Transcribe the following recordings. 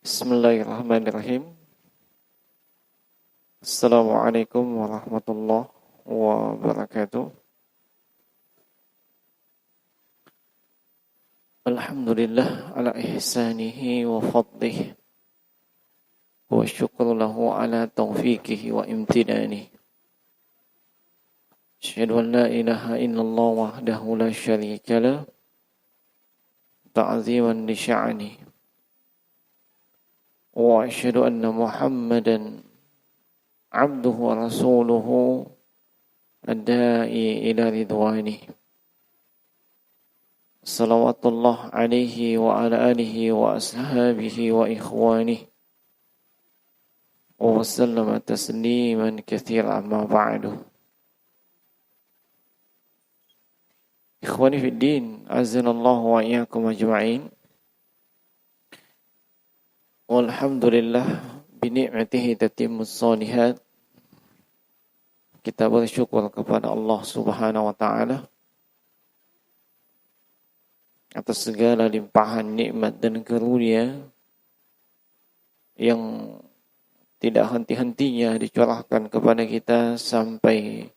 Bismillahirrahmanirrahim. Assalamualaikum warahmatullahi wabarakatuh. Alhamdulillah ala ihsanihi wa fadlihi wa syukru lahu ala taufiqihi wa imtinanihi. Asyhadu an la ilaha illallah wahdahu la syarika lah ta'ziman li sya'nihi. Wa asyhadu anna Muhammadan abduhu wa rasuluhu ad-da'i ila ridwanihi. Salawatullah alaihi wa ala alihi wa ashabihi wa ikhwanihi wa sallama tasliman katsiran amma ba'du. Ikhwani fid din, azanallahu wa iyyakum ajma'in. Walhamdulillah bini'matihi tatimmus shalihat. Kita bersyukur kepada Allah Subhanahu wa taala atas segala limpahan nikmat dan karunia yang tidak henti-hentinya dicurahkan kepada kita sampai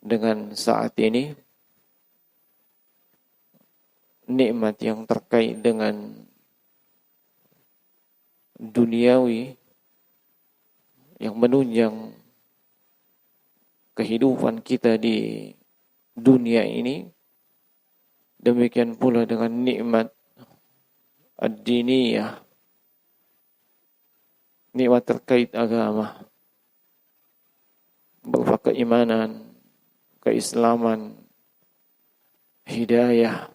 dengan saat ini. Nikmat yang terkait dengan duniawi yang menunjang kehidupan kita di dunia ini, demikian pula dengan nikmat ad-diniyah, nikmat terkait agama berupa keimanan, keislaman, hidayah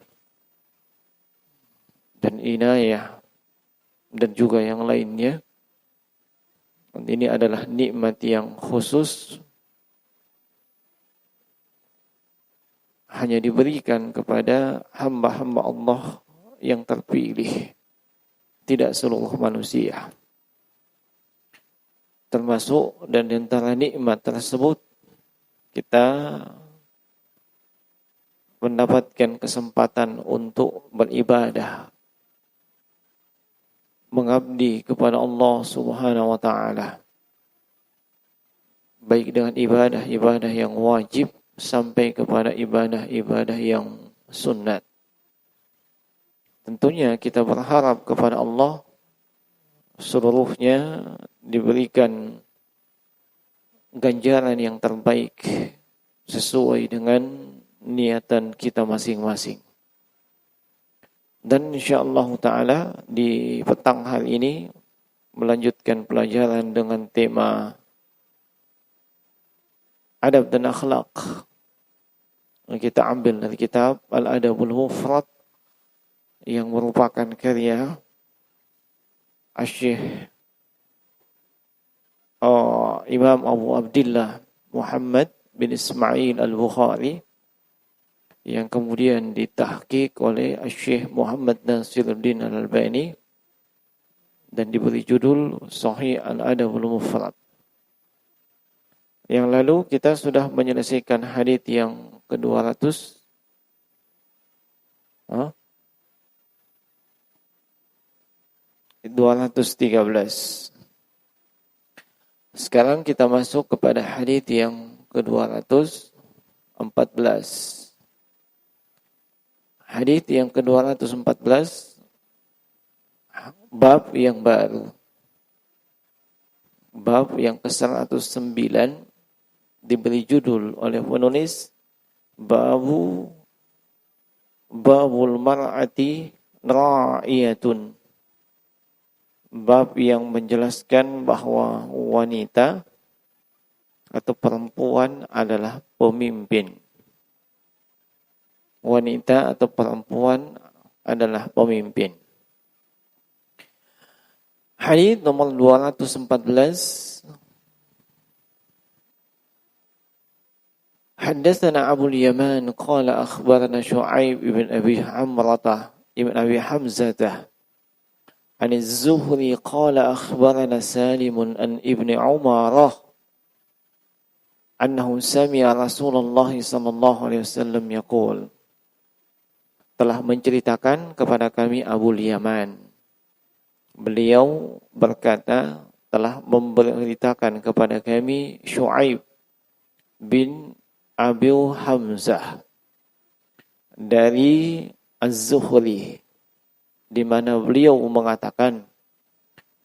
dan inayah dan juga yang lainnya. Ini adalah nikmat yang khusus, hanya diberikan kepada hamba-hamba Allah yang terpilih, tidak seluruh manusia. Termasuk dan di antara nikmat tersebut kita mendapatkan kesempatan untuk beribadah, mengabdi kepada Allah Subhanahu wa taala, baik dengan ibadah-ibadah yang wajib sampai kepada ibadah-ibadah yang sunnat. Tentunya kita berharap kepada Allah seluruhnya diberikan ganjaran yang terbaik sesuai dengan niatan kita masing-masing. Dan insyaallah ta'ala di petang hari ini melanjutkan pelajaran dengan tema adab dan akhlak yang kita ambil dari kitab Al-Adabul Mufrad yang merupakan karya Asy-Syaikh Imam Abu Abdillah Muhammad bin Ismail Al-Bukhari, yang kemudian ditahqiq oleh Syekh Muhammad Nasiruddin Al-Albani dan diberi judul Sahih Al-Adabul Mufrad. Yang lalu kita sudah menyelesaikan hadits yang ke-200 213. Sekarang kita masuk kepada hadits yang ke-214. Hadits yang ke-214, bab yang baru. Bab yang ke-109 diberi judul oleh penulis Babul mar'ati ra'iyatun. Bab yang menjelaskan bahwa wanita atau perempuan adalah pemimpin. Wanita atau perempuan adalah pemimpin. Hadits nomor 214. Haddatsana Abu al-Yaman qala akhbarana Syu'aib ibn Abi Hamrah ibn Abi Hamzah an az-Zuhri qala akhbarana Salim an Ibn Umar annahu sami'a Rasulullah sallallahu alaihi wasallam yaqul, telah menceritakan kepada kami Abu Yaman Beliau berkata, telah memberitakan kepada kami Syu'aib bin Abi Hamzah dari Az-Zuhri, di mana beliau mengatakan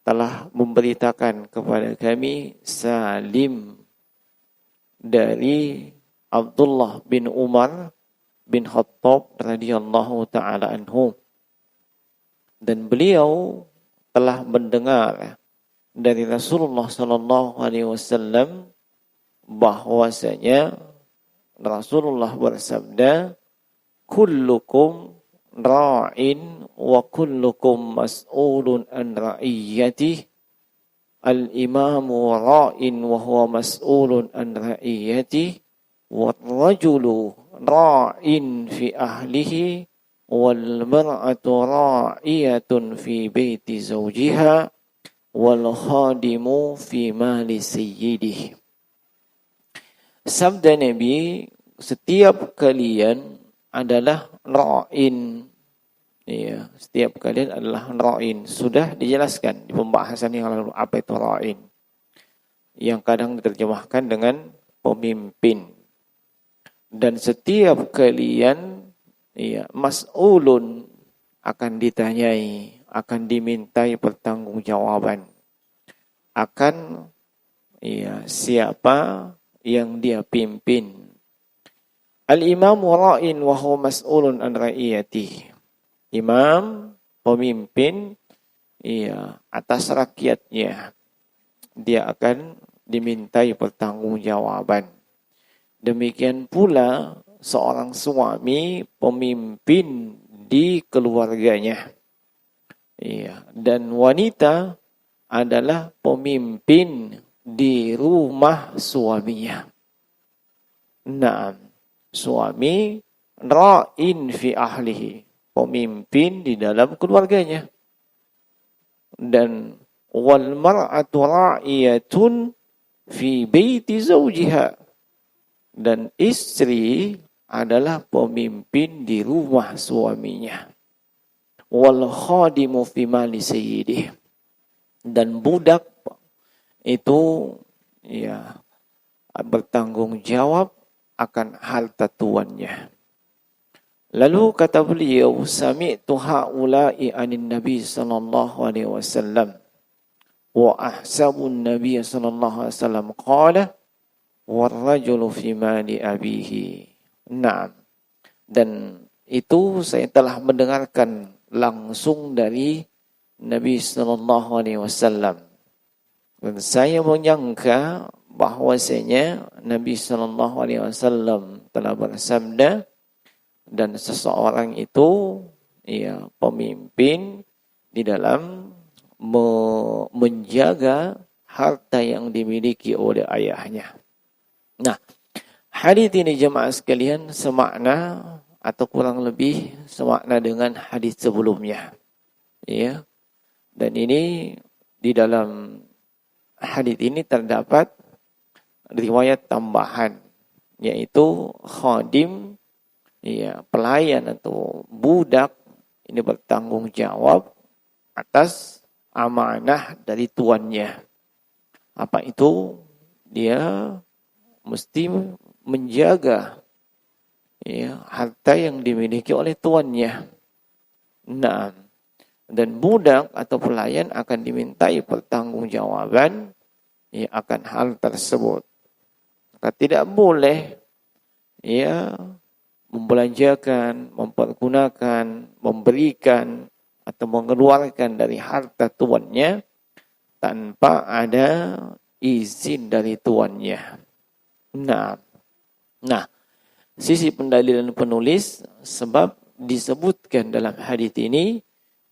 telah memberitakan kepada kami Salim dari Abdullah bin Umar bin Khattab radhiyallahu taala anhu, dan beliau telah mendengar dari Rasulullah sallallahu alaihi wasallam bahwasanya Rasulullah bersabda, kullukum ra'in wa kullukum mas'ulun an ra'iyatihi, al-imamu ra'in wa huwa mas'ulun an ra'iyatihi, wa rajulu ra'in fi ahlihi wal mar'atu ra'iyatun fi baiti zawjiha wal khadimu fi mali sayyidihi. Sabda Nabi, setiap kalian adalah ra'in. Ya, setiap kalian adalah ra'in. Sudah dijelaskan di pembahasan yang lalu apa itu ra'in, yang kadang diterjemahkan dengan pemimpin. Dan setiap kalian mas'ulun, akan ditanyai, akan dimintai pertanggungjawaban akan siapa yang dia pimpin. Al-imamu ra'in wa huwa mas'ulun an ra'iyatihi. Imam, pemimpin, atas rakyatnya, dia akan dimintai pertanggungjawaban. Demikian pula seorang suami, pemimpin di keluarganya. Dan wanita adalah pemimpin di rumah suaminya. Nah, suami ra'in fi ahlihi, pemimpin di dalam keluarganya. Dan wal mar'atu ra'iyatun fi baiti zawjiha, dan istri adalah pemimpin di rumah suaminya. Wal khadimu fi mali sayyidih, dan budak itu bertanggung jawab akan harta tuannya. Lalu kata beliau, sami'tu haula'i anin nabi sallallahu alaihi wasallam wa ahsabun nabi sallallahu alaihi wasallam qala warrajulu fi mali abihi. Naam. Dan itu saya telah mendengarkan langsung dari Nabi sallallahu alaihi wasallam. Dan saya menyangka bahwasanya Nabi sallallahu alaihi wasallam telah bersabda, dan seseorang itu pemimpin di dalam menjaga harta yang dimiliki oleh ayahnya. Nah, hadis ini jemaah sekalian semakna atau kurang lebih semakna dengan hadis sebelumnya. Ya. Dan ini di dalam hadis ini terdapat riwayat tambahan, yaitu khadim, pelayan atau budak ini bertanggung jawab atas amanah dari tuannya. Apa itu? Dia mesti menjaga harta yang dimiliki oleh tuannya. Nah, dan budak atau pelayan akan dimintai pertanggungjawaban akan hal tersebut. Maka tidak boleh membelanjakan, mempergunakan, memberikan atau mengeluarkan dari harta tuannya tanpa ada izin dari tuannya. Nah, sisi pendalilan penulis, sebab disebutkan dalam hadis ini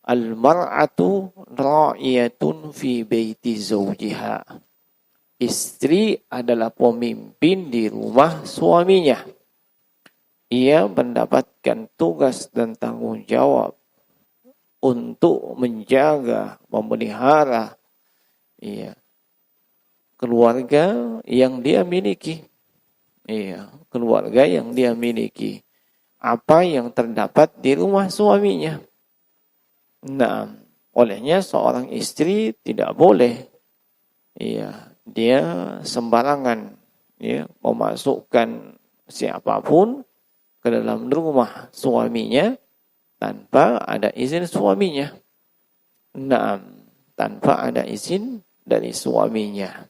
al-mar'atu ra'iyatun fi baiti zawjiha. Istri adalah pemimpin di rumah suaminya. Ia mendapatkan tugas dan tanggung jawab untuk menjaga, memelihara keluarga yang dia miliki. Keluarga yang dia miliki. Apa yang terdapat di rumah suaminya. Nah, Olehnya seorang istri tidak boleh dia sembarangan memasukkan siapapun ke dalam rumah suaminya tanpa ada izin suaminya. Tanpa ada izin dari suaminya.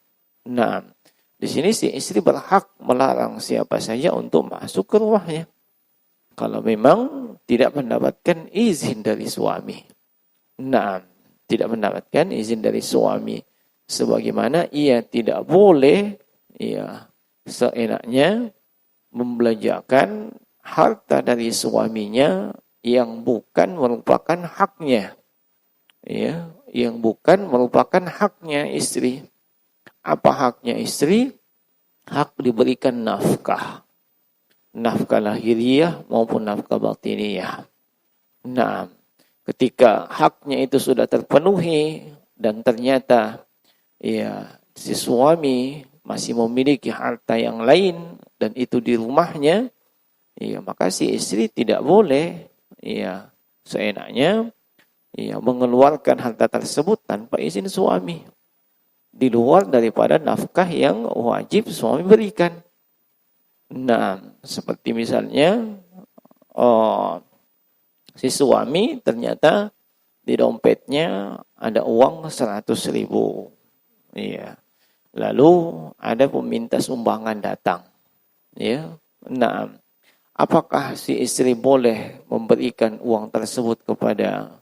Di sini si istri berhak melarang siapa saja untuk masuk ke rumahnya kalau memang tidak mendapatkan izin dari suami. Tidak mendapatkan izin dari suami. Sebagaimana ia tidak boleh seenaknya membelanjakan harta dari suaminya yang bukan merupakan haknya. Yang bukan merupakan haknya istri. Apa haknya istri? Hak diberikan nafkah. Nafkah lahiriah maupun nafkah batiniyah. Ketika haknya itu sudah terpenuhi dan ternyata si suami masih memiliki harta yang lain dan itu di rumahnya, maka si istri tidak boleh seenaknya mengeluarkan harta tersebut tanpa izin suami. Di luar daripada nafkah yang wajib suami berikan. Seperti misalnya si suami ternyata di dompetnya ada uang 100.000. Lalu ada peminta sumbangan datang. Apakah si istri boleh memberikan uang tersebut kepada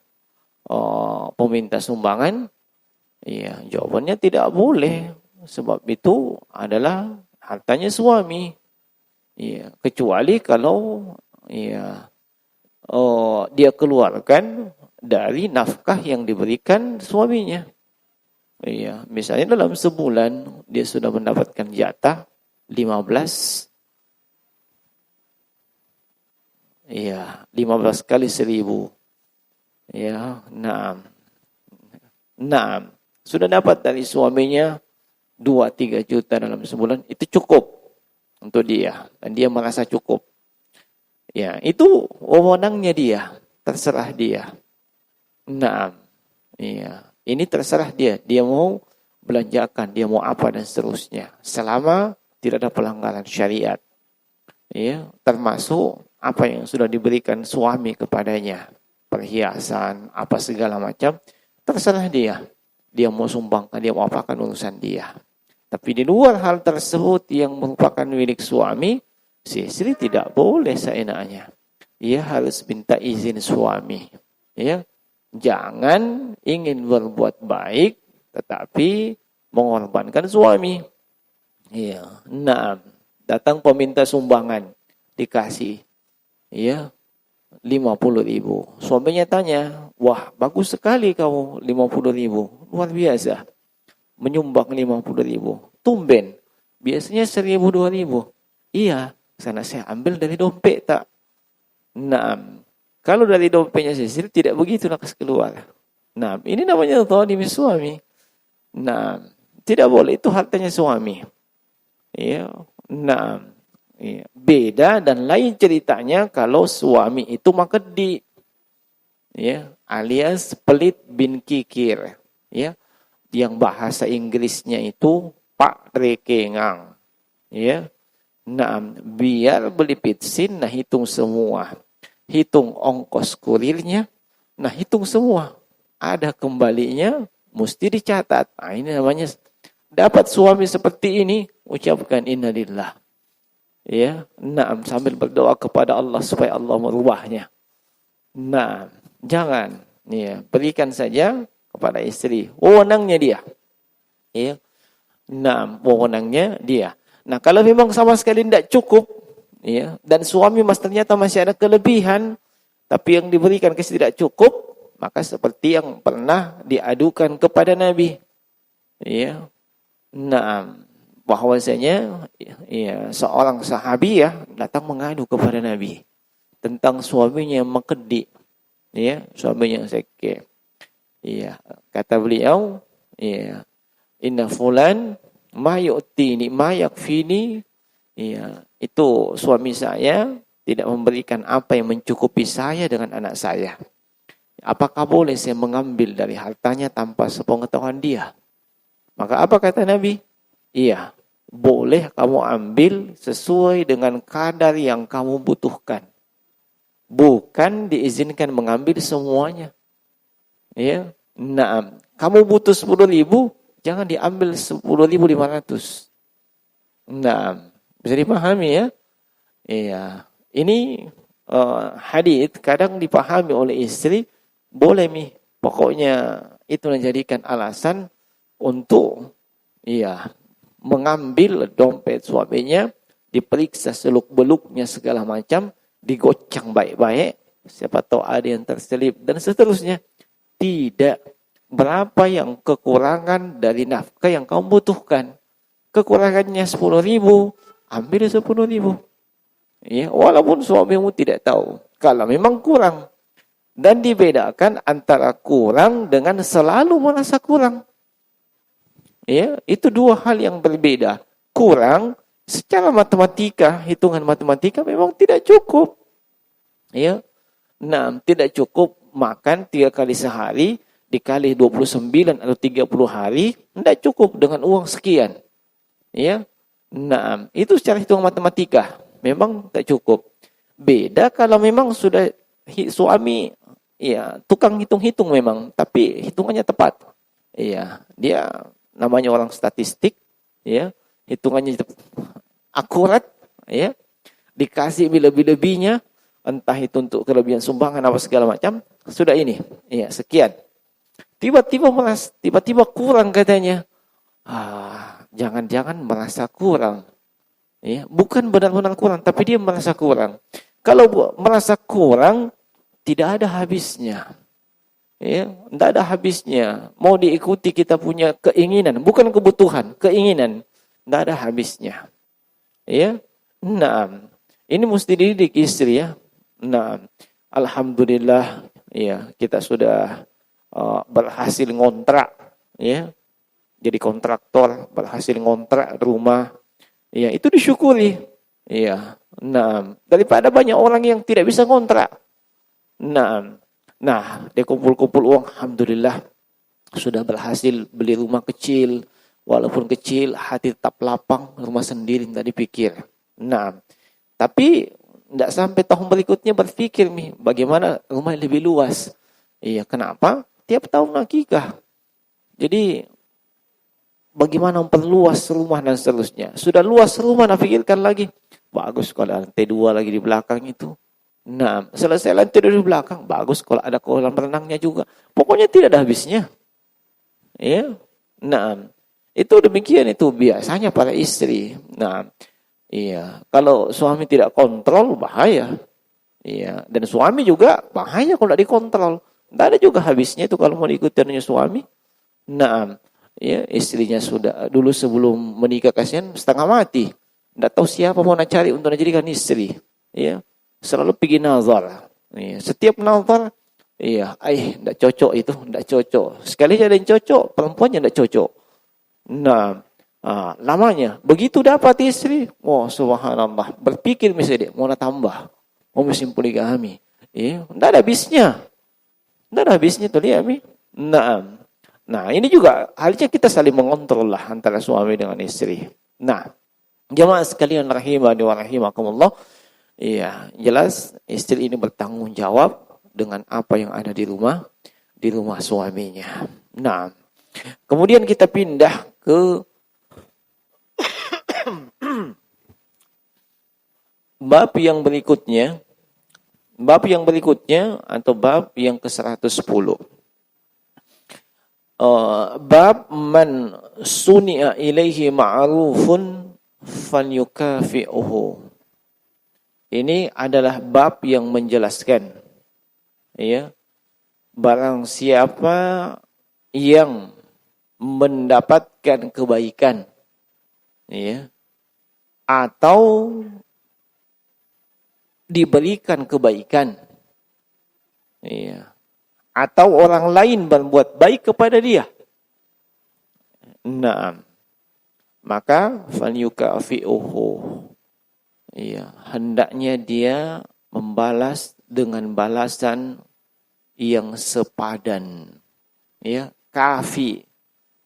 peminta sumbangan? Jawabannya tidak boleh. Sebab itu adalah hartanya suami. Kecuali kalau dia keluarkan dari nafkah yang diberikan suaminya. Misalnya dalam sebulan dia sudah mendapatkan jatah 15 kali 1.000. Sudah dapat dari suaminya 2-3 juta dalam sebulan, itu cukup untuk dia dan dia merasa cukup. Itu wewenangnya dia, terserah dia. Ini terserah dia. Dia mau belanjakan, dia mau apa dan seterusnya. Selama tidak ada pelanggaran syariat. Termasuk apa yang sudah diberikan suami kepadanya. Perhiasan, apa segala macam. Terserah dia. Dia mau sumbangkan, dia mau apakan urusan dia. Tapi di luar hal tersebut yang merupakan milik suami, si istri tidak boleh seenaknya. Ia harus minta izin suami. Jangan ingin berbuat baik, tetapi mengorbankan suami. Datang peminta sumbangan, dikasih 50.000. Suaminya tanya, wah bagus sekali kamu 50.000, luar biasa. Menyumbang 50.000, tumben. Biasanya 1.000-2.000. Iya, sana saya ambil dari dompet tak. Kalau dari dompetnya istri tidak begitu lakas keluar. Ini namanya zalim suami. Tidak boleh, itu hartanya suami. Beda dan lain ceritanya kalau suami itu makedi. Alias pelit bin kikir. Yang bahasa Inggrisnya itu Pak Rekengang. Biar beli pitsin, hitung semua. Hitung ongkos kurirnya, hitung semua. Ada kembalinya, mesti dicatat. Ini namanya, dapat suami seperti ini, ucapkan innalillah. Sambil berdoa kepada Allah supaya Allah merubahnya. Jangan. Berikan saja kepada istri. Wewenangnya dia. Wewenangnya dia. Kalau memang sama sekali tidak cukup, dan suami ternyata masih ada kelebihan, tapi yang diberikan tidak cukup, maka seperti yang pernah diadukan kepada Nabi. Bahwasanya seorang sahabiah datang mengadu kepada Nabi tentang suaminya yang makedi, suaminya yang seke. Kata beliau, inna fulan ma yu'tini ma yakfini. Itu suami saya tidak memberikan apa yang mencukupi saya dengan anak saya. Apakah boleh saya mengambil dari hartanya tanpa sepengetahuan dia? Maka apa kata Nabi? Iya, boleh kamu ambil sesuai dengan kadar yang kamu butuhkan. Bukan diizinkan mengambil semuanya. Ya, nah, kamu butuh 10.000, jangan diambil 10.500. Nah, bisa dipahami ya? Iya, ini hadits kadang dipahami oleh istri, boleh pokoknya itu menjadikan alasan untuk mengambil dompet suaminya, diperiksa seluk-beluknya segala macam, digocang baik-baik, siapa tahu ada yang terselip dan seterusnya. Tidak, berapa yang kekurangan dari nafkah yang kamu butuhkan. Kekurangannya 10.000, ambil 10.000. Ya, walaupun suamimu tidak tahu. Kalau memang kurang. Dan dibedakan antara kurang dengan selalu merasa kurang. Ya, itu dua hal yang berbeda. Kurang secara matematika, hitungan matematika memang tidak cukup. Ya. Nah, tidak cukup makan 3 kali sehari dikali 29 atau 30 hari, tidak cukup dengan uang sekian. Ya. Nah, itu secara hitungan matematika memang tak cukup. Beda kalau memang sudah suami tukang hitung-hitung memang, tapi hitungannya tepat. Iya, dia namanya orang statistik, ya, hitungannya akurat, ya. Dikasih lebih-lebihnya, entah itu untuk kelebihan sumbangan apa segala macam, sudah ini, ya, sekian. Tiba-tiba kurang katanya. Jangan-jangan merasa kurang. Ya, bukan benar-benar kurang, tapi dia merasa kurang. Kalau merasa kurang, tidak ada habisnya. Ya, tidak ada habisnya. Mau diikuti kita punya keinginan, bukan kebutuhan, keinginan. Tidak ada habisnya. Ya, nah, ini mesti dididik istri ya. Nah, alhamdulillah, ya, kita sudah berhasil ngontrak, ya, jadi kontraktor, berhasil ngontrak rumah. Ya, itu disyukuri. Ya. Nah, daripada banyak orang yang tidak bisa ngontrak. Nah, dia kumpul-kumpul uang, alhamdulillah sudah berhasil beli rumah kecil. Walaupun kecil, hati tetap lapang, rumah sendiri tidak dipikir. Nah, tapi tidak sampai tahun berikutnya berpikir bagaimana rumah lebih luas. Iya, kenapa? Tiap tahun akikah. Jadi bagaimana memperluas rumah dan seterusnya. Sudah luas rumah, nak pikirkan lagi. Bagus kalau lantai 2 lagi di belakang itu. Nah, selesai lantai 2 di belakang. Bagus kalau ada kolam renangnya juga. Pokoknya tidak ada habisnya. Ya. Nah, itu demikian itu biasanya para istri. Nah, iya. Kalau suami tidak kontrol, bahaya. Iya. Dan suami juga bahaya kalau tidak dikontrol. Tidak ada juga habisnya itu kalau mau diikuti suami. Nah, ya, istrinya sudah dulu sebelum menikah kasihan setengah mati. Tidak tahu siapa mau nak cari untuk dijadikan istri. Ya, selalu pergi nazar. Ya, setiap nazar, iya, tidak cocok itu, tidak cocok. Sekali ada yang cocok, perempuannya tidak cocok. Nah, lamanya begitu dapat istri, oh subhanallah, berpikir misalnya mau nak tambah, mau mesin poligami. Iya, tidak ada habisnya. Tidak ada habisnya tuh lihat mi. Nah, ini juga halnya kita saling mengontrol lah antara suami dengan istri. Nah, jemaah sekalian rahimani wa rahimakumullah. Iya, jelas istri ini bertanggung jawab dengan apa yang ada di rumah suaminya. Nah, kemudian kita pindah ke bab yang berikutnya. Bab yang berikutnya atau bab yang ke-110. Bab man suni'a ilaihi ma'rufun falyukafi'uhu. Ini adalah bab yang menjelaskan, ya, barang siapa yang mendapatkan kebaikan, ya, atau diberikan kebaikan, ya, atau orang lain berbuat baik kepada dia. Nah, maka falyukafi'uhu. Iya, hendaknya dia membalas dengan balasan yang sepadan. Ya, kafi,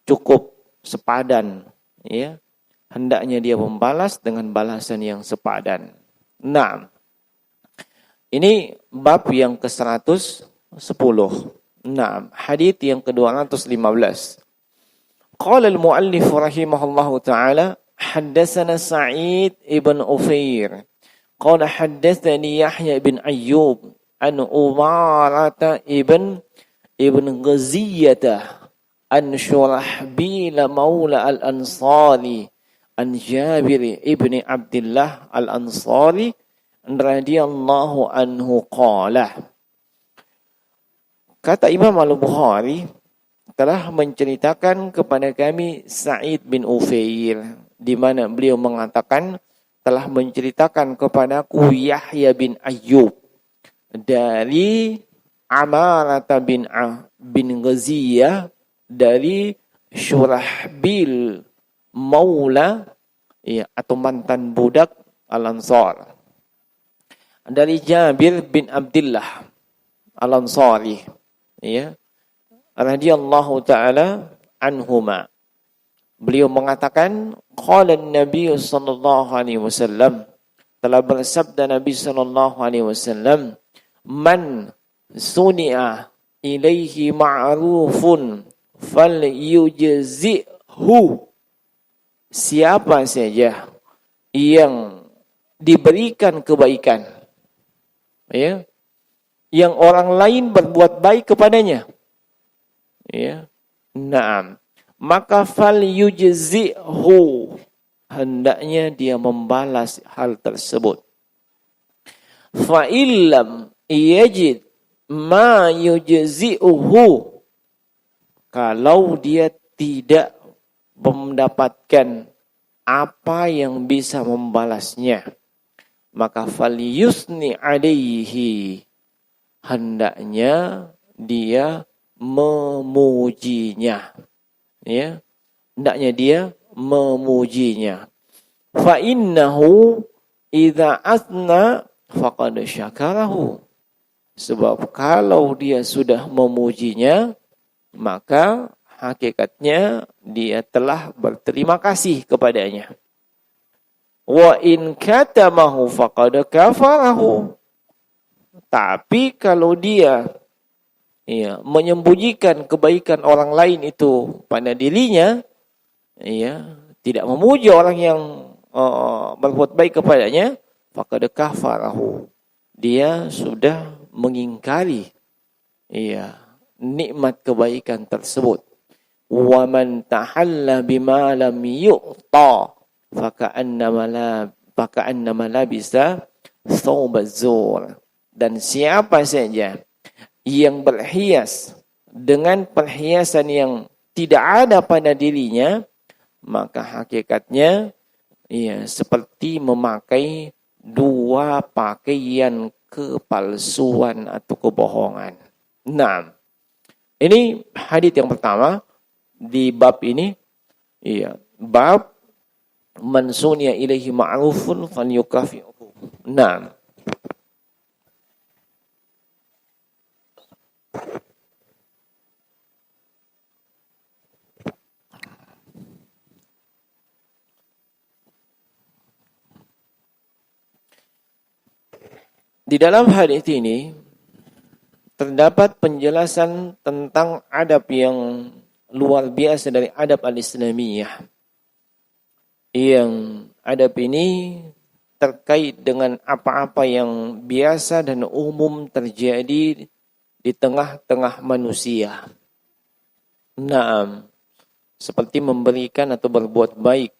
cukup sepadan. Ya, hendaknya dia membalas dengan balasan yang sepadan. Nah, ini bab yang ke-110. Nah, hadits yang ke-215. Qala al-muallif rahimahullahu ta'ala, haddatsana Sa'id ibn Ufair. Qala haddatsani Yahya ibn Ayyub an Umarata ibn Ghaziyah an Shurahbil maula al-Ansari an Jabir ibn Abdullah al-Ansari radhiyallahu anhu qala. Kata Imam Al-Bukhari telah menceritakan kepada kami Sa'id bin Ufair, di mana beliau mengatakan telah menceritakan kepadaku Yahya bin Ayyub dari Amarata bin Ghaziyah dari Shurahbil maula, ya, atau mantan budak Al-Ansar, dari Jabir bin Abdullah Al-Ansari, ya, radhiyallahu ta'ala anhuma. Beliau mengatakan, qala an-nabiy sallallahu alaihi wasallam, telah bersabda Nabi sallallahu alaihi wasallam, man suni'a ilaihi ma'rufun falyujzihu, siapa saja yang diberikan kebaikan, ya, yang orang lain berbuat baik kepadanya, ya, na'am, maka falyujzihu, hendaknya dia membalas hal tersebut. Fa illam yajid ma yujzi'uhu, kalau dia tidak mendapatkan apa yang bisa membalasnya, maka falyusni alaihi, hendaknya dia memujinya, ya, hendaknya dia memujinya. Fa innahu idza asna faqad syakarahu, sebab kalau dia sudah memujinya, maka hakikatnya dia telah berterima kasih kepadanya. Wa in katamahu faqad kafarahu, tapi kalau dia, ya, menyembunyikan kebaikan orang lain itu pada dirinya, ya, tidak memuji orang yang berbuat baik kepadanya, faqad kafarahu, dia sudah mengingkari, ya, nikmat kebaikan tersebut. Wa man tahalla bima lam yu'ta faka'annama labisa thawbaz zur, dan siapa saja yang berhias dengan perhiasan yang tidak ada pada dirinya, maka hakikatnya, ya, seperti memakai dua pakaian kepalsuan atau kebohongan. Nah, ini hadits yang pertama di bab ini, ya, bab man suniya ilaihi ma'rufun falyukafi'hu. Nah, di dalam hadis ini terdapat penjelasan tentang adab yang luar biasa dari adab al-Islamiyah. Yang adab ini terkait dengan apa-apa yang biasa dan umum terjadi di tengah-tengah manusia. Naam, seperti memberikan atau berbuat baik,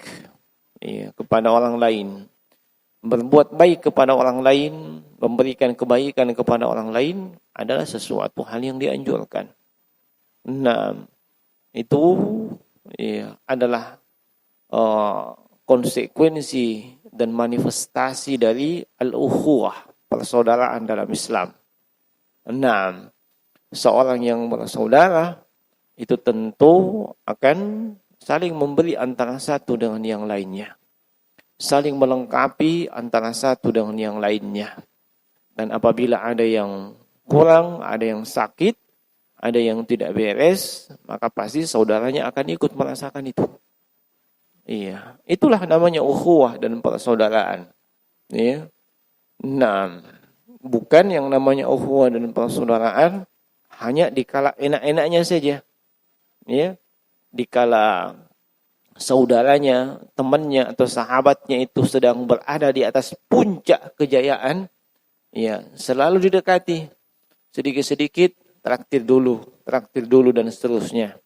ya, kepada orang lain. Berbuat baik kepada orang lain, memberikan kebaikan kepada orang lain adalah sesuatu hal yang dianjurkan. Nah, itu, ya, adalah konsekuensi dan manifestasi dari al-ukhuwah, persaudaraan dalam Islam. Nah, seorang yang bersaudara itu tentu akan saling memberi antara satu dengan yang lainnya, saling melengkapi antara satu dengan yang lainnya. Dan apabila ada yang kurang, ada yang sakit, ada yang tidak beres, maka pasti saudaranya akan ikut merasakan itu. Iya, itulah namanya ukhuwah dan persaudaraan. Iya. Nah, bukan yang namanya ukhuwah dan persaudaraan hanya dikala enak-enaknya saja. Ya. Dikala saudaranya, temannya atau sahabatnya itu sedang berada di atas puncak kejayaan, ya, selalu didekati. Sedikit-sedikit traktir dulu dan seterusnya.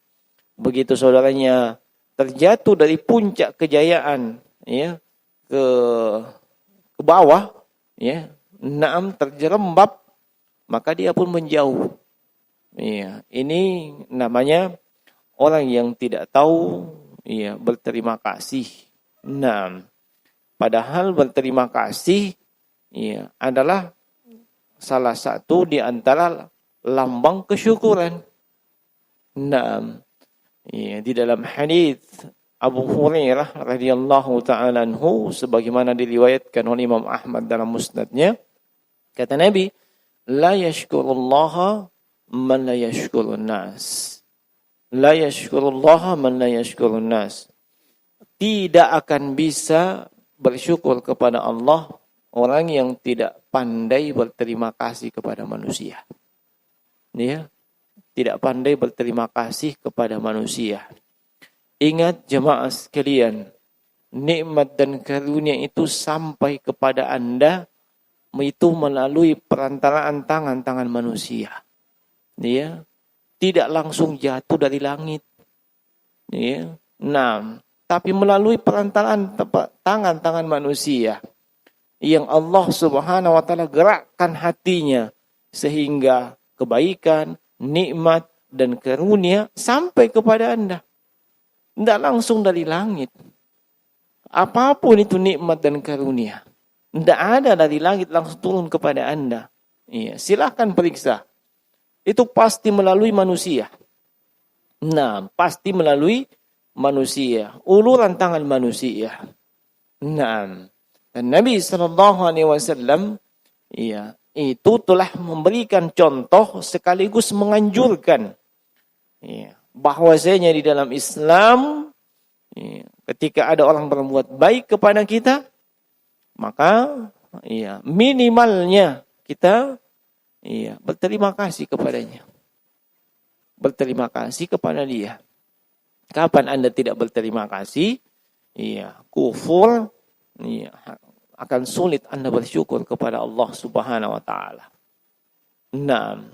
Begitu saudaranya terjatuh dari puncak kejayaan, ya, ke bawah, ya, terjerembab, maka dia pun menjauh. Ya, ini namanya orang yang tidak tahu, ya, berterima kasih. Nah, padahal berterima kasih, ya, adalah salah satu di antara lambang kesyukuran. Nah, ya, di dalam hadis Abu Hurairah radhiyallahu ta'ala anhu sebagaimana diriwayatkan oleh Imam Ahmad dalam musnadnya, kata Nabi, la yashkurullaha man la yashkurun nas. La yashkurullaha man la yashkurun nas. Tidak akan bisa bersyukur kepada Allah orang yang tidak pandai berterima kasih kepada manusia. Ya, tidak pandai berterima kasih kepada manusia. Ingat jemaah sekalian, nikmat dan karunia itu sampai kepada Anda itu melalui perantaraan tangan-tangan manusia. Ya, tidak langsung jatuh dari langit. Ya. Nah, tapi melalui perantaraan tangan-tangan manusia yang Allah Subhanahu wa taala gerakkan hatinya sehingga kebaikan, nikmat dan karunia sampai kepada Anda. Tidak langsung dari langit. Apapun itu nikmat dan karunia, tidak ada dari langit langsung turun kepada Anda. Iya, silahkan periksa. Itu pasti melalui manusia. Nah, pasti melalui manusia. Uluran tangan manusia. Nah, dan Nabi SAW, ya, itu telah memberikan contoh sekaligus menganjurkan, ya, bahwasanya di dalam Islam, ya, ketika ada orang berbuat baik kepada kita, maka, ya, minimalnya kita, iya, berterima kasih kepadanya. Berterima kasih kepada dia. Kapan Anda tidak berterima kasih, iya, kufur, iya, akan sulit Anda bersyukur kepada Allah Subhanahu wa taala. Naam.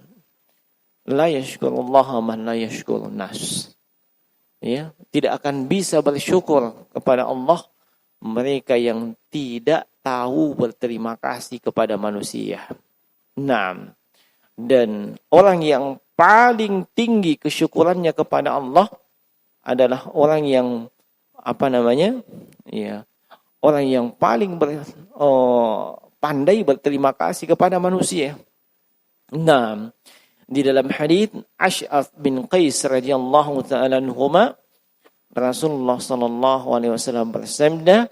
La yashkurullaha man la yashkurun nas. Ya, tidak akan bisa bersyukur kepada Allah mereka yang tidak tahu berterima kasih kepada manusia. Naam. Dan orang yang paling tinggi kesyukurannya kepada Allah adalah orang yang ya, orang yang paling pandai berterima kasih kepada manusia. Nah, di dalam hadis Ash'ath bin Qais radhiyallahu ta'ala anhuma, Rasulullah sallallahu alaihi wasallam bersabda,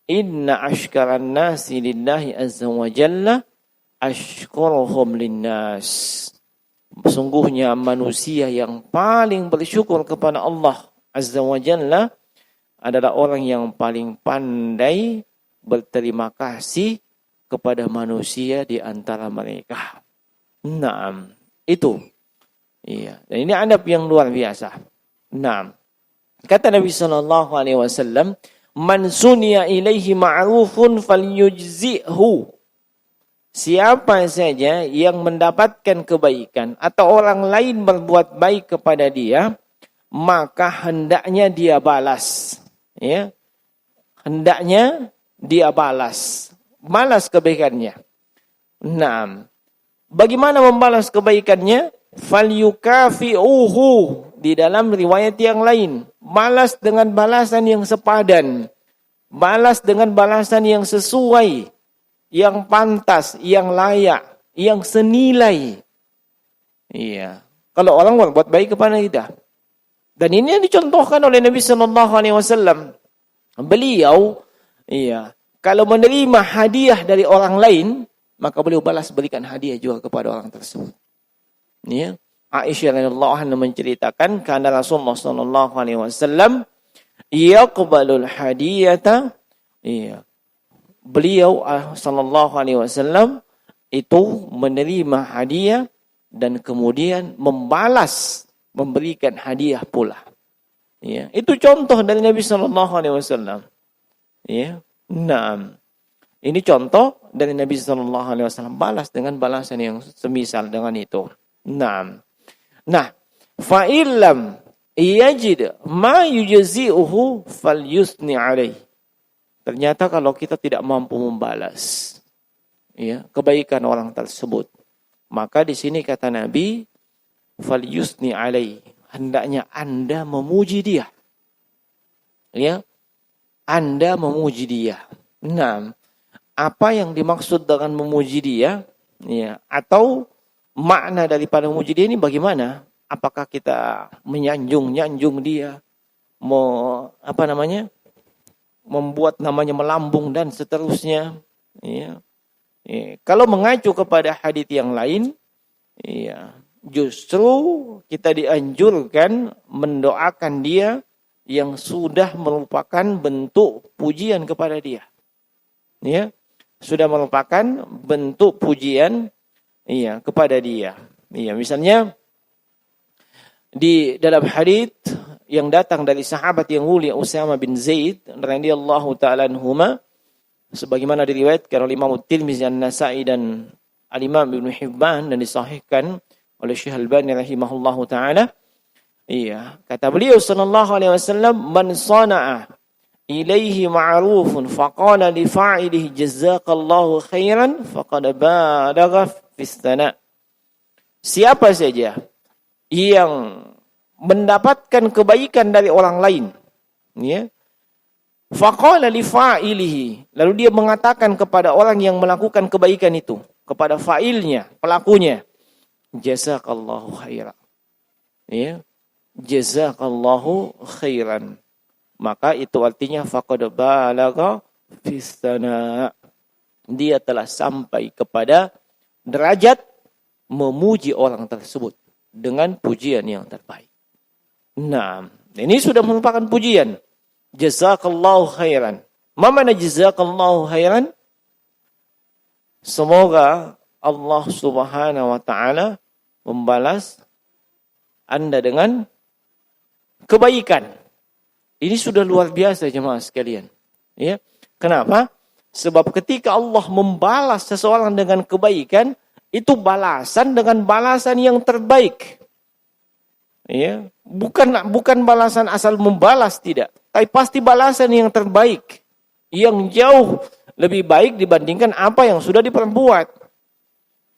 "Inna ashkaran nasi lillahi azza wa jalla ashkuruhum linnas." Sesungguhnya manusia yang paling bersyukur kepada Allah azza wa jalla adalah orang yang paling pandai berterima kasih kepada manusia di antara mereka. Naam, itu. Iya, dan ini adab yang luar biasa. Naam. Kata Nabi sallallahu alaihi wasallam, "Man suniya ilaihi ma'rufun falyujzi'hu." Siapa saja yang mendapatkan kebaikan atau orang lain berbuat baik kepada dia, maka hendaknya dia balas. Ya. Hendaknya dia balas kebaikannya. Nah, bagaimana membalas kebaikannya? Falyukafi'uhu, di dalam riwayat yang lain, balas dengan balasan yang sepadan, balas dengan balasan yang sesuai, yang pantas, yang layak, yang senilai. Iya. Kalau orang berbuat baik kepada kita. Dan ini yang dicontohkan oleh Nabi sallallahu alaihi wasallam. Beliau, iya, kalau menerima hadiah dari orang lain, maka beliau balas berikan hadiah juga kepada orang tersebut. Ya. Aisyah radhiyallahu anha menceritakan karena Rasulullah sallallahu alaihi wasallam yaqbalul hadiyata. Iya. Beliau sallallahu alaihi wasallam itu menerima hadiah dan kemudian membalas memberikan hadiah pula. Ya, itu contoh dari Nabi sallallahu alaihi wasallam. Ya. Naam. Ini contoh dari Nabi sallallahu alaihi wasallam, balas dengan balasan yang semisal dengan itu. Naam. Nah, fa illam yajid ma yujzi'uhu falyusni alaih. Ternyata kalau kita tidak mampu membalas ya kebaikan orang tersebut, maka di sini kata Nabi falyusni alaih, hendaknya Anda memuji dia. Ya. Anda memuji dia. Nah, apa yang dimaksud dengan memuji dia? Ya, atau makna daripada memuji dia ini bagaimana? Apakah kita menyanjung dia, membuat namanya melambung dan seterusnya? Ya. Ya. Kalau mengacu kepada hadits yang lain, ya, justru kita dianjurkan mendoakan dia yang sudah merupakan bentuk pujian kepada dia. Ya, sudah merupakan bentuk pujian iya kepada dia. Iya, misalnya di dalam hadits yang datang dari sahabat yang mulia Usama bin Zaid radhiyallahu taala anhuma, sebagaimana diriwayatkan oleh Imam Tirmizi, An-Nasa'i dan Al-Imam Ibnu Hibban dan disahihkan oleh Syekh Al-Albani rahimahullahu taala. Iya, kata beliau sallallahu alaihi wasallam, man sana'a ilaihi ma'rufun faqala li fa'ilihi jazakallahu khairan faqad balagha fis sana'. Siapa saja yang mendapatkan kebaikan dari orang lain, ya, faqala li fa'ilihi, lalu dia mengatakan kepada orang yang melakukan kebaikan itu, kepada fa'ilnya, pelakunya, jazakallahu khairan, ya, jazakallahu khairan, maka itu artinya faqad balagha fis sana', dia telah sampai kepada derajat memuji orang tersebut dengan pujian yang terbaik. Nah, ini sudah merupakan pujian. Jazakallahu khairan. Ma mana jazakallahu khairan? Semoga Allah Subhanahu wa taala membalas Anda dengan kebaikan. Ini sudah luar biasa jemaah sekalian. Ya. Kenapa? Sebab ketika Allah membalas seseorang dengan kebaikan, itu balasan dengan balasan yang terbaik. Ya, bukan balasan asal membalas, tidak. Tapi pasti balasan yang terbaik, yang jauh lebih baik dibandingkan apa yang sudah diperbuat.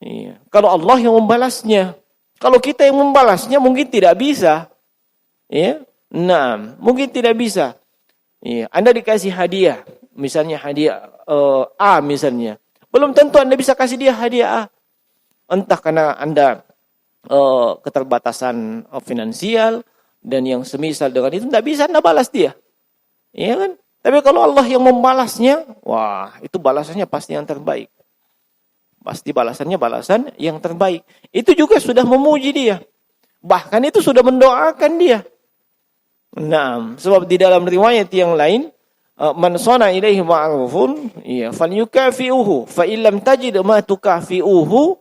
Ya. Kalau Allah yang membalasnya, kalau kita yang membalasnya mungkin tidak bisa. Ya, nah, mungkin tidak bisa. Ya. Anda dikasih hadiah, misalnya hadiah A misalnya, belum tentu Anda bisa kasih dia hadiah A. Entah karena Anda keterbatasan finansial dan yang semisal dengan itu, tidak bisa Anda balas dia. Iya kan? Tapi kalau Allah yang membalasnya, wah, itu balasannya pasti yang terbaik. Pasti balasannya balasan yang terbaik. Itu juga sudah memuji dia. Bahkan itu sudah mendoakan dia. Nah, sebab di dalam riwayat yang lain, man sana ilaihi ma'rufun, iya, falyukafi'uhu, fa illam tajid ma tukafi'uhu,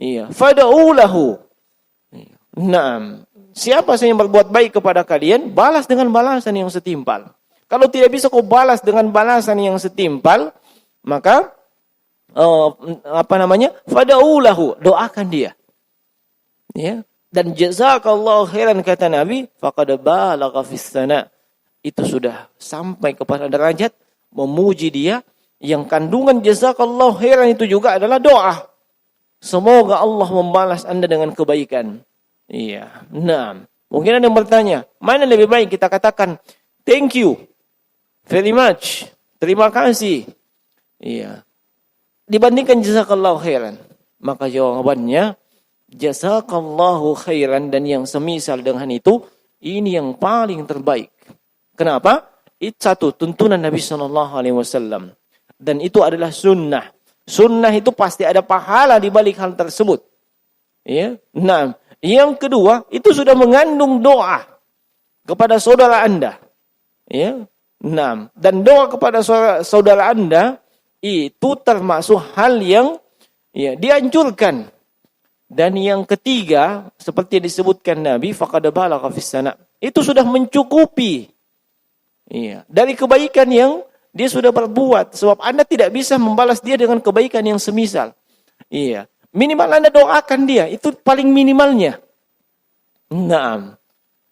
iya, fad'u lahu. Naam. Siapa saja yang berbuat baik kepada kalian, balas dengan balasan yang setimpal. Kalau tidak bisa kau balas dengan balasan yang setimpal, maka fad'u lahu, doakan dia. Ya. Dan jazakallahu khairan kata Nabi, faqad balagha fis sana'. Itu sudah sampai kepada derajat memuji dia, yang kandungan jazakallahu khairan itu juga adalah doa. Semoga Allah membalas Anda dengan kebaikan. Iya. Nah, mungkin Anda bertanya, mana lebih baik kita katakan thank you very much, terima kasih, iya, dibandingkan jazakallahu khairan? Maka jawabannya jazakallahu khairan dan yang semisal dengan itu, ini yang paling terbaik. Kenapa? Itu satu tuntunan Nabi SAW, dan itu adalah sunnah. Sunnah itu pasti ada pahala di balik hal tersebut. Ya. Nah, yang kedua, itu sudah mengandung doa kepada saudara Anda. Ya. Nah, dan doa kepada saudara Anda itu termasuk hal yang dianjurkan. Dan yang ketiga, seperti yang disebutkan Nabi, faqad balagha fis sana'. Itu sudah mencukupi. Iya, dari kebaikan yang dia sudah berbuat, sebab Anda tidak bisa membalas dia dengan kebaikan yang semisal. Iya, minimal Anda doakan dia, itu paling minimalnya. Naam.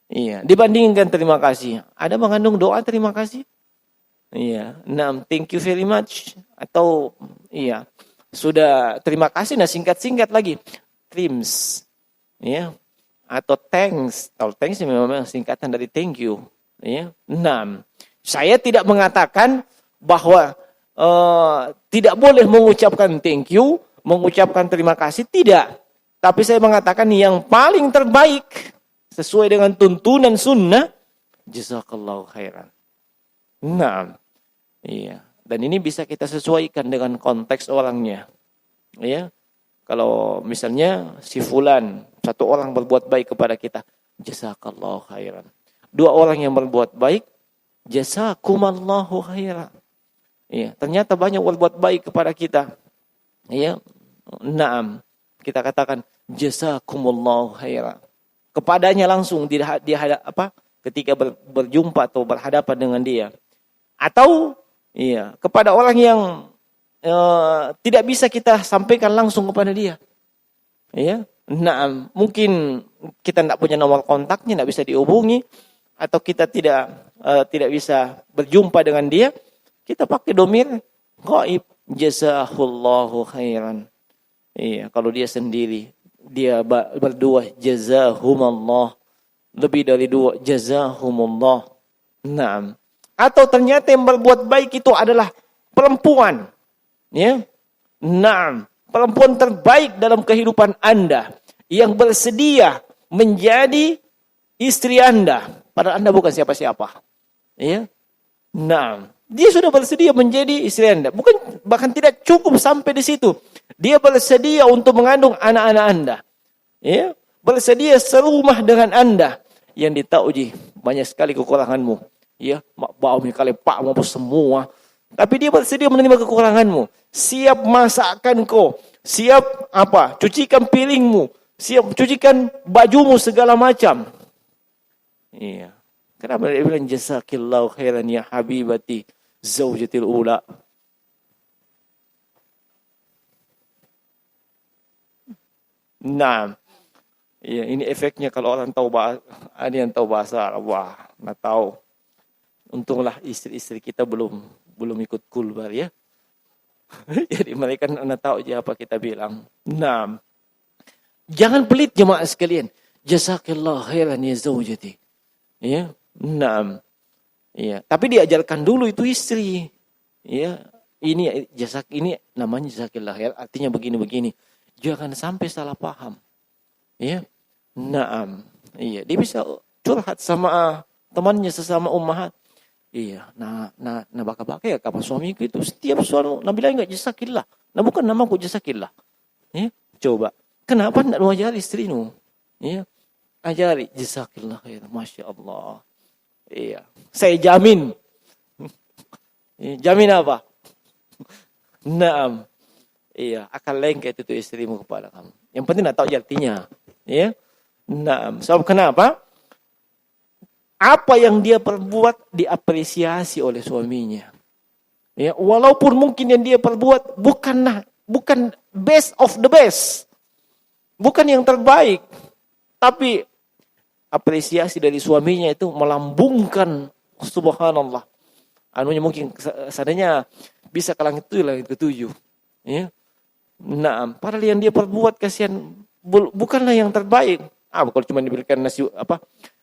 Iya, dibandingkan terima kasih. Ada mengandung doa terima kasih? Iya, naam, thank you very much, atau iya, sudah terima kasih, nah singkat-singkat lagi. Trims. Ya. Atau thanks. Kalau thanks memang singkatan dari thank you. Ya. Naam. Saya tidak mengatakan bahwa tidak boleh mengucapkan thank you, mengucapkan terima kasih, tidak. Tapi saya mengatakan yang paling terbaik sesuai dengan tuntunan sunnah, jazakallahu khairan. Nah, iya. Dan ini bisa kita sesuaikan dengan konteks orangnya. Ya. Kalau misalnya si fulan, satu orang berbuat baik kepada kita, jazakallahu khairan. Dua orang yang berbuat baik, jazakumallahu khairan. Iya, ternyata banyak berbuat baik kepada kita. Iya. Naam. Kita katakan jazakumullahu khairan. Kepadanya langsung ketika berjumpa atau berhadapan dengan dia. Atau iya, kepada orang yang tidak bisa kita sampaikan langsung kepada dia. Ya. Naam, mungkin kita tidak punya nomor kontaknya, tidak bisa dihubungi, atau kita tidak bisa berjumpa dengan dia, kita pakai domir ghaib, jazahullahu khairan. Iya, kalau dia sendiri, dia berdua, jazahumallah. Lebih dari dua, jazahumullah. Naam. Atau ternyata yang berbuat baik itu adalah perempuan. Ya. Naam, perempuan terbaik dalam kehidupan Anda yang bersedia menjadi istri Anda, padahal Anda bukan siapa-siapa. Ya. Naam, dia sudah bersedia menjadi istri Anda. Bahkan tidak cukup sampai di situ. Dia bersedia untuk mengandung anak-anak Anda. Ya, bersedia serumah dengan Anda. Yang ditauji banyak sekali kekuranganmu. Ya, mak bau kali pak mau semua. Tapi dia bersedia menerima kekuranganmu. Siap masakkan kau. Siap cucikan piringmu. Siap cucikan bajumu segala macam. Iya. Kenapa dia bilang jazakillahu khairan ya habibati zaujatil ula. Nah. Iya, ini efeknya kalau orang tahu ada yang tahu bahasa Arab. Wah, nggak tahu. Untunglah istri-istri kita belum ikut kulbar ya. Jadi mereka nggak tahu aja apa kita bilang. Nah, jangan pelit jemaah sekalian. Jazakillahu khairan ya zaujati. Ya, nah, ya. Tapi diajarkan dulu itu istri. Ya, ini namanya jazakillahu khair. Artinya begini-begini. Jangan sampai salah paham. Ya, naam. Iya, dia bisa curhat sama temannya sesama ummahat. Iya, nah baka-baka ya kapan suamiku itu setiap suami Nabi bilang enggak jazakillah. Nah bukan namaku jazakillah. Ya, coba. Kenapa enggak mau ajari istrimu? Ya, ajari jazakillah khair. Masya Allah. Iya, saya jamin. Jamin apa? Naam. Iya, akan lengket itu istrimu kepada kamu. Yang penting nak tahu artinya. Ya. Nah, sebab kenapa? Apa yang dia perbuat diapresiasi oleh suaminya. Ya, walaupun mungkin yang dia perbuat bukan best of the best. Bukan yang terbaik. Tapi apresiasi dari suaminya itu melambungkan subhanallah. Anunya mungkin seadanya bisa ke langit ketujuh. Ya. Nah, padahal yang dia perbuat kasihan bukanlah yang terbaik. Kalau cuma diberikan nasi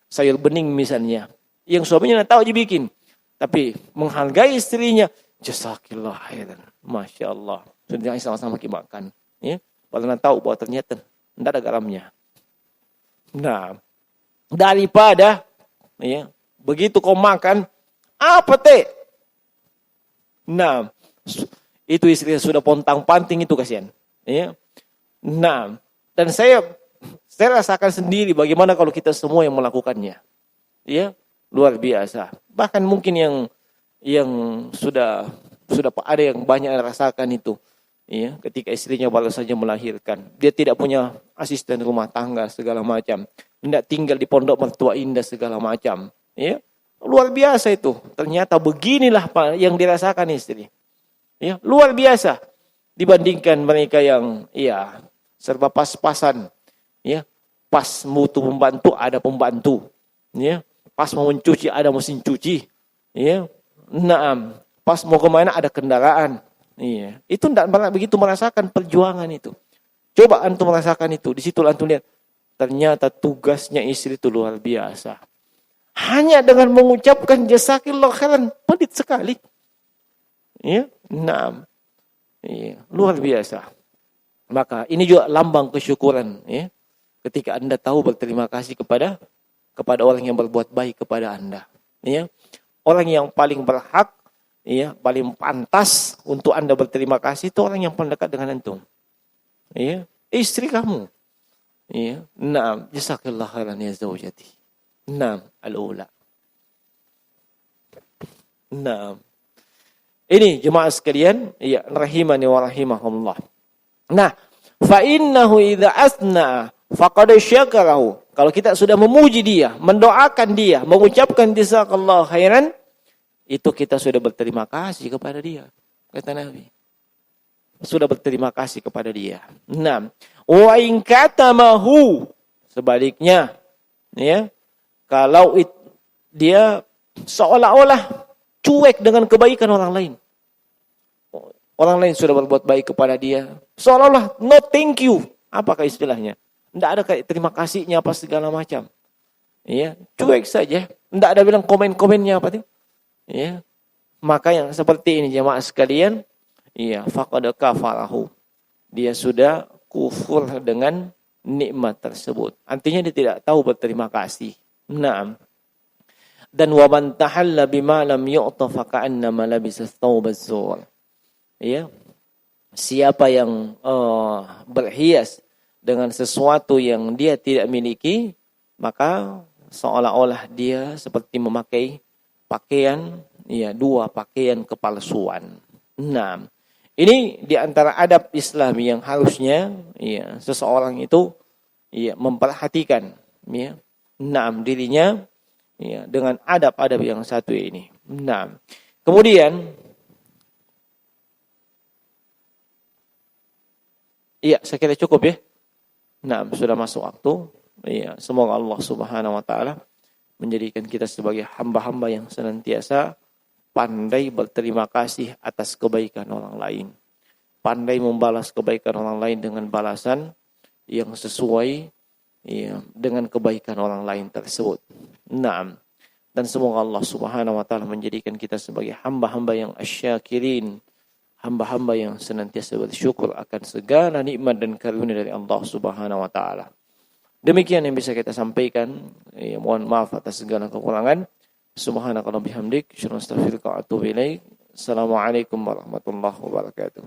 sayur bening misalnya, yang suaminya tidak tahu dia bikin, tapi menghargai istrinya, jazakillah khairan, masya Allah, sudah sama-sama kita makan, ya, padahal tidak tahu bahwa ternyata tidak ada garamnya. Nah, daripada, ya, begitu kau makan, apa teh? Nah, Itu istrinya sudah pontang-panting itu kasihan. Ya. Nah, dan saya rasakan sendiri bagaimana kalau kita semua yang melakukannya. Ya, luar biasa. Bahkan mungkin yang sudah ada yang banyak rasakan itu. Ya, ketika istrinya baru saja melahirkan, dia tidak punya asisten rumah tangga segala macam, tidak tinggal di pondok mertua indah segala macam. Ya, luar biasa itu. Ternyata beginilah yang dirasakan istri. Ya, luar biasa dibandingkan mereka yang serba pas-pasan. Ya, pas mutu pembantu ada pembantu. Ya, pas mau mencuci ada mesin cuci. Ya, pas mau kemana ada kendaraan. Iya, itu tidak begitu merasakan perjuangan itu. Coba antum merasakan itu, di situ antum lihat. Ternyata tugasnya istri itu luar biasa. Hanya dengan mengucapkan jazakillahu khairan, pelit sekali. Ya, iya, luar biasa. Maka ini juga lambang kesyukuran. Ya, ketika anda tahu berterima kasih kepada orang yang berbuat baik kepada anda. Ya, orang yang paling berhak, paling pantas untuk anda berterima kasih itu orang yang paling dekat dengan antum. Ya, istri kamu. Ya, jazakallahu khairan ya zaujati. Al-ula. Ini jemaah sekalian, rahimani wa rahimahumullah. Nah, fa innahu idza asna faqad syakarahu. Kalau kita sudah memuji dia, mendoakan dia, mengucapkan jazakallahu khairan, itu kita sudah berterima kasih kepada dia, kata Nabi. Sudah berterima kasih kepada dia. Wa in katamahu, sebaliknya, ya, kalau dia seolah-olah cuek dengan kebaikan orang lain. Orang lain sudah berbuat baik kepada dia, seolah-olah no thank you. Apakah istilahnya? Tidak ada kayak terima kasihnya apa segala macam. Ya, cuek saja. Tidak ada bilang komen-komennya apa tuh. Ya, maka yang seperti ini jemaah sekalian, faqad kafarahu. Dia sudah kufur dengan nikmat tersebut. Artinya dia tidak tahu berterima kasih. Dan wa man tahalla bima lam yu'ta fa ka'annama labisa thawbaz zur. Ya. Siapa yang berhias dengan sesuatu yang dia tidak miliki, maka seolah-olah dia seperti memakai pakaian, dua pakaian kepalsuan. Ini di antara adab Islami yang harusnya seseorang itu memperhatikan dirinya dengan adab-adab yang satu ini. Kemudian saya kira cukup ya. Sudah masuk waktu. Semoga Allah Subhanahu wa taala menjadikan kita sebagai hamba-hamba yang senantiasa pandai berterima kasih atas kebaikan orang lain. Pandai membalas kebaikan orang lain dengan balasan yang sesuai dengan kebaikan orang lain tersebut. Dan semoga Allah Subhanahu wa taala menjadikan kita sebagai hamba-hamba yang asyakirin, hamba-hamba yang senantiasa bersyukur akan segala nikmat dan karunia dari Allah Subhanahu wa taala. Demikian yang bisa kita sampaikan. Mohon maaf atas segala kekurangan. Subhanakallahumma bihamdik, asyhadu an la ilaha illa anta, astaghfiruka wa atubu ilaik. Assalamualaikum warahmatullahi wabarakatuh.